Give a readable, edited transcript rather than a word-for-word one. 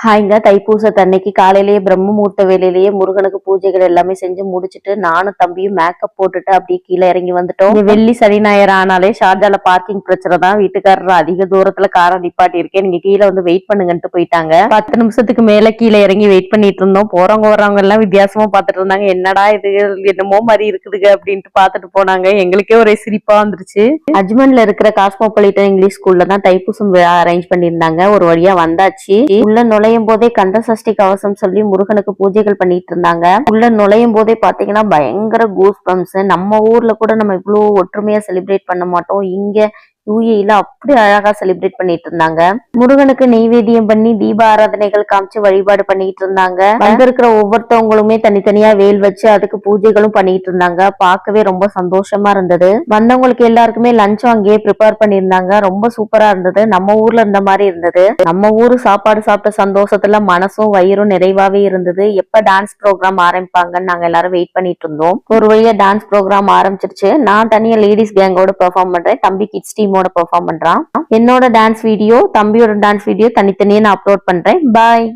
ஹாய்ங்க. தைப்பூசத்தன்னைக்கு காலையிலேயே பிரம்ம முகூர்த்த வேலையிலேயே முருகனுக்கு பூஜைகள் எல்லாமே செஞ்சு முடிச்சுட்டு நானும் தம்பியும் மேக்கப் போட்டுட்டு அப்படியே கீழே இறங்கி வந்துட்டோம். வெள்ளி சனி ஞாயிறு ஆனாலே ஷார்ஜால பார்க்கிங் பிரச்சனை தான். வீட்டுக்காரர் அதிக தூரத்துல காரை நிப்பாட்டி இருக்கேன், நீங்க கீழே வந்து வெயிட் பண்ணுங்கன்ட்டு போயிட்டாங்க. 10 நிமிஷத்துக்கு மேல கீழே இறங்கி வெயிட் பண்ணிட்டு இருந்தோம். போறவங்க வர்றவங்க எல்லாம் வித்தியாசமா பாத்துட்டு இருந்தாங்க. என்னடா இது என்னமோ மாதிரி இருக்குதுங்க அப்படின்ட்டு பாத்துட்டு போனாங்க. எங்களுக்கே ஒரே சிரிப்பா வந்துருச்சு. அஜ்மன்ல இருக்கிற காஸ்மோபாலிட்டன் இங்கிலீஷ் ஸ்கூல்ல தான் தைப்பூசம் அரேஞ்ச் பண்ணியிருந்தாங்க. ஒரு வழியா வந்தாச்சு. உள்ள நுழையும் போதே கந்த சஷ்டி கவசம் சொல்லி முருகனுக்கு பூஜைகள் பண்ணிட்டு இருந்தாங்க. உள்ள நுழையும் போதே பாத்தீங்கன்னா பயங்கர கூஸ் பம்ப்ஸ். நம்ம ஊர்ல கூட நம்ம இவ்வளவு ஒற்றுமையா செலிப்ரேட் பண்ண மாட்டோம். இங்க யூஏல அப்படி அழகா செலிப்ரேட் பண்ணிட்டு இருந்தாங்க. முருகனுக்கு நெய்வேத்தியம் பண்ணி தீப ஆராதனைகள் காமிச்சு வழிபாடு பண்ணிட்டு இருந்தாங்க. வந்திருக்கிற ஒவ்வொருத்தவங்களுமே தனித்தனியா வேல் வச்சு அதுக்கு பூஜைகளும் பண்ணிட்டு இருந்தாங்க. பார்க்கவே ரொம்ப சந்தோஷமா இருந்தது. வந்தவங்களுக்கு எல்லாருக்குமே லஞ்சும் அங்கேயே ப்ரிப்பேர் பண்ணியிருந்தாங்க. ரொம்ப சூப்பரா இருந்தது. நம்ம ஊர்ல இருந்த மாதிரி இருந்தது. நம்ம ஊரு சாப்பாடு சாப்பிட்ட சந்தோஷத்துல மனசும் வயிறும் நிறைவாவே இருந்தது. எப்ப டான்ஸ் ப்ரோக்ராம் ஆரம்பிப்பாங்கன்னு நாங்க எல்லாரும் வெயிட் பண்ணிட்டு இருந்தோம். ஒரு வழியா டான்ஸ் ப்ரோக்ராம் ஆரம்பிச்சிருச்சு. நான் தனியா லேடிஸ் கேங்கோட பெர்ஃபார்ம் பண்றேன், தம்பி கிட்ஸ் டீம் பெர்ஃபார்ம் பண்றான். என்னோட டான்ஸ் வீடியோ, தம்பியோட டான்ஸ் வீடியோ தனித்தனியா நான் அப்லோட் பண்றேன். பாய்.